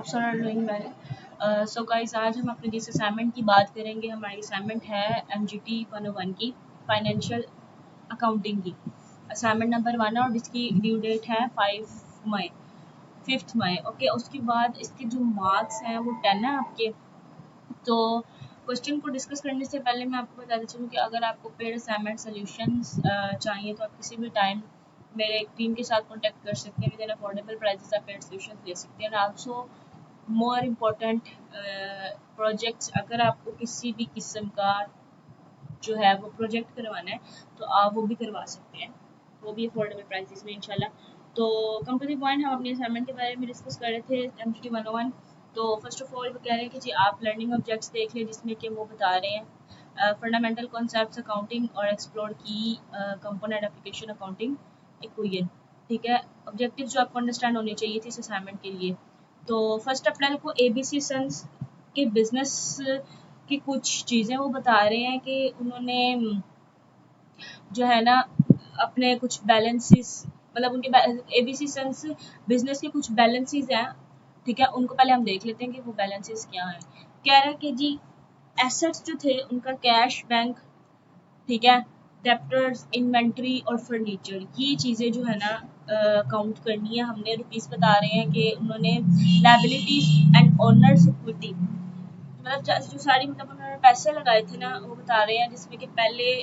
Hopes are doing well. So guys, आज हम अपनी जिस असाइनमेंट की बात करेंगे, हमारी असाइनमेंट है MGT 101 की, फाइनेंशियल अकाउंटिंग की, असाइनमेंट नंबर 1 और जिसकी ड्यू डेट है 5 मई। ओके, उसके बाद इसके जो मार्क्स हैं वो 10 है आपके। तो क्वेश्चन को डिस्कस करने से पहले मैं आपको बताना चलूँ कि अगर आपको पेड असाइनमेंट सॉल्यूशंस चाहिए तो आप किसी भी टाइम मेरे टीम के साथ कॉन्टैक्ट कर सकते हैं। विद एन अफोर्डेबल प्राइसेस आप पेड सॉल्यूशंस ले सकते हैं। And also more important projects, अगर आपको किसी भी किस्म का जो है वो प्रोजेक्ट करवाना है तो आप वो भी करवा सकते हैं, वो भी अफोर्डेबल प्राइसेस में इंशाल्लाह। तो कम टू द पॉइंट, हम अपने असाइनमेंट के बारे में डिस्कस कर रहे थे MGT 101। तो फर्स्ट ऑफ ऑल वो कह रहे हैं कि जी आप लर्निंग ऑब्जेक्ट्स देख लें, जिसमें कि वो बता रहे हैं फंडामेंटल कॉन्सेप्ट्स अकाउंटिंग और एक्सप्लोर की कंपोनेंट एप्लीकेशन अकाउंटिंग इक्वेशन। ठीक है, ऑब्जेक्टिव जो आपको अंडरस्टैंड होने चाहिए थे इस असाइनमेंट के लिए। तो 1 अप्रैल को ABC सन्स के बिजनेस की कुछ चीज़ें वो बता रहे हैं कि उन्होंने जो है ना अपने कुछ बैलेंसेस, मतलब उनके ABC सन्स बिजनेस के कुछ बैलेंसेस हैं, ठीक है, उनको पहले हम देख लेते हैं कि वो बैलेंसेस क्या हैं। कह रहा है कि जी एसेट्स जो थे उनका कैश, बैंक, ठीक है, डेप्टर्स, इन्वेंट्री और फर्नीचर, ये चीज़ें जो है ना काउंट करनी है हमने। रुपीस बता रहे हैं कि उन्होंने लायबिलिटीज एंड ओनर्स इक्विटी, मतलब जो सारी, मतलब उन्होंने पैसे लगाए थे ना, वो बता रहे हैं, जिसमें कि पहले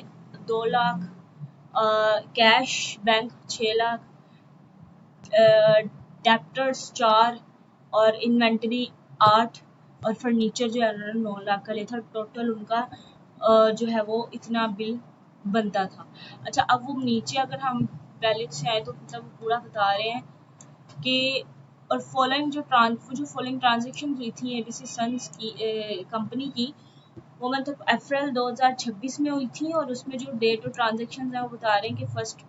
2 lakh cash, bank 6 lakh, debtors 4 और इन्वेंटरी 8 और फर्नीचर जो है उन्होंने 9 लाख का लिया था। टोटल उनका जो है वो इतना बिल बनता था। अच्छा, अब वो नीचे अगर हम बैलेंस से आए तो मतलब पूरा बता रहे हैं कि और जो फॉलोइंग ट्रांजेक्शन हुई थी ABC सन्स की कंपनी की, वो मतलब अप्रैल 2026 में हुई थी। और उसमें जो डेट और ट्रांजेक्शन है वो बता रहे हैं कि 1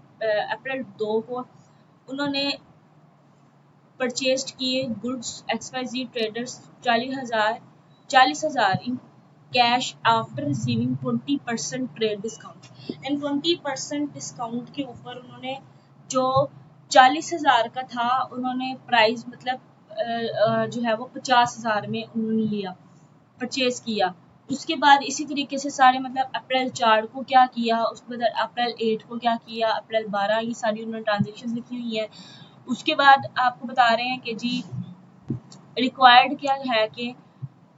अप्रैल 2 को उन्होंने परचेज किए goods XYZ traders 40,000 in cash after receiving 20% trade discount. And 20% discount के ऊपर उन्होंने जो 40,000 का था, उन्होंने प्राइस मतलब जो है वो 50,000 में उन्होंने लिया, परचेज किया। उसके बाद इसी तरीके से सारे, मतलब अप्रैल 4 को क्या किया, उसके बाद अप्रैल 8 को क्या किया, अप्रैल 12, ये सारी उन्होंने ट्रांजेक्शन लिखी हुई है। उसके बाद आपको बता रहे हैं कि जी रिक्वायर्ड क्या है, कि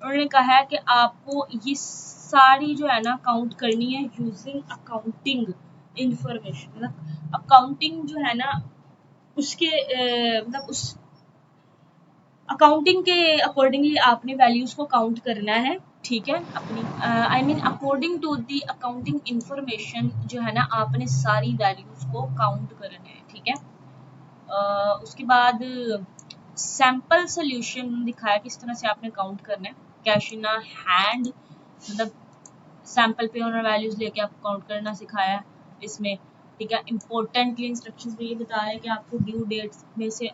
उन्होंने कहा है कि आपको ये सारी जो है ना काउंट करनी है यूजिंग अकाउंटिंग इंफॉर्मेशन, मतलब अकाउंटिंग जो है ना उसके मतलब उस अकाउंटिंग के अकॉर्डिंगली आपने वैल्यूज को काउंट करना है, ठीक है, अपनी I mean according to the accounting information जो है ना आपने सारी वैल्यूज को काउंट करना है, ठीक है। उसके बाद सैम्पल सोल्यूशन दिखाया किस तरह से आपने काउंट करना है, कैश इन हैंड, मतलब सैम्पल पे उन्होंने वैल्यूज लेके आपको काउंट करना सिखाया इसमें, ठीक है। इम्पोर्टेंटली इंस्ट्रक्शंस में ये बताया है कि आपको ड्यू डेट्स में से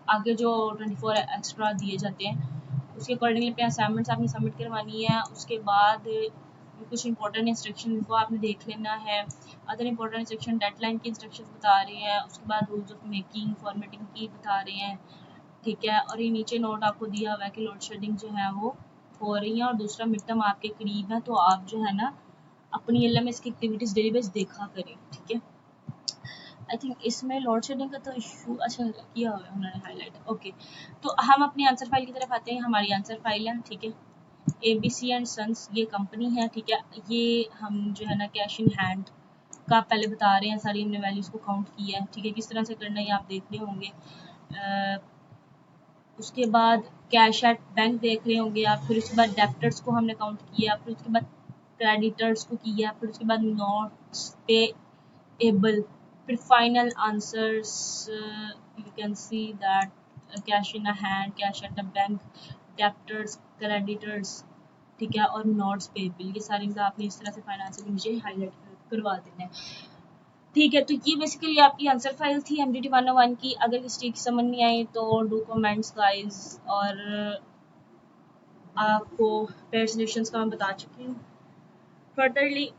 आगे जो 24 एक्स्ट्रा दिए जाते हैं उसके अकॉर्डिंगली अपने असाइनमेंट्स आपने सबमिट करवानी है। उसके बाद कुछ इंपॉर्टेंट इंस्ट्रक्शन को आपने देख लेना है। अदर इंपॉर्टेंट इंस्ट्रक्शन डेडलाइन की इंस्ट्रक्शन बता रहे हैं। उसके बाद रूल्स ऑफ मेकिंग, फॉर्मेटिंग की बता रहे हैं, ठीक है। और ये नीचे नोट आपको दिया हुआ है कि लोड शेडिंग जो है वो हो रही है और दूसरा मिड टर्म आपके करीब है, तो आप जो है ना अपनी LMS की एक्टिविटीज़ डेली बेस देखा करें, ठीक है। आई थिंक इसमें लोड शेडिंग का तो इशू अच्छा किया हुआ है उन्होंने हाईलाइट, ओके। तो हम अपनी आंसर फाइल की तरफ आते हैं। हमारी आंसर फाइल है, ठीक है, ABC एंड सन्स ये कंपनी है, ठीक है। ये हम जो है ना कैश इन हैंड का पहले बता रहे हैं, सारी हमने वैल्यूज़ को काउंट किया है, ठीक है। किस तरह से करना है आप देख रहे होंगे। उसके बाद कैश एट बैंक देख रहे होंगे आप। फिर उसके बाद डेप्टर्स को हमने काउंट किया, फिर उसके बाद क्रेडिटर्स को किया, फिर उसके बाद नोट्स पे एबल, फिर final answers you can see that cash in hand, cash at the bank, debtors, creditors, ठीक है, और नोट्स पेबल, ये सारी मतलब आपने इस तरह से फाइनेंशियल मुझे हाईलाइट करवा देना है, ठीक है। तो ये बेसिकली आपकी आंसर फाइल थी MGT 101 की। अगर किसी चीज़ की समझ नहीं आई तो डू कमेंट्स गाइस। और आपको पेयर सॉल्यूशंस का मैं बता चुकी हूँ। फर्दरली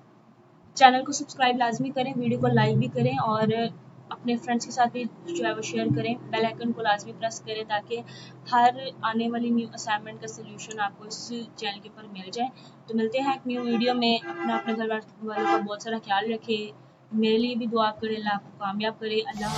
चैनल को सब्सक्राइब लाजमी करें, वीडियो को लाइक भी करें और अपने फ्रेंड्स के साथ भी जो है वो शेयर करें, बेल आइकन को लाजमी प्रेस करें ताकि हर आने वाली न्यू असाइनमेंट का सोल्यूशन आपको इस चैनल के ऊपर मिल जाए। तो मिलते हैं एक न्यू वीडियो में। अपना अपने घर वालों का बहुत सारा ख्याल रखें, मेरे लिए भी दुआ करें, अल्लाह आपको कामयाब करे। अल्लाह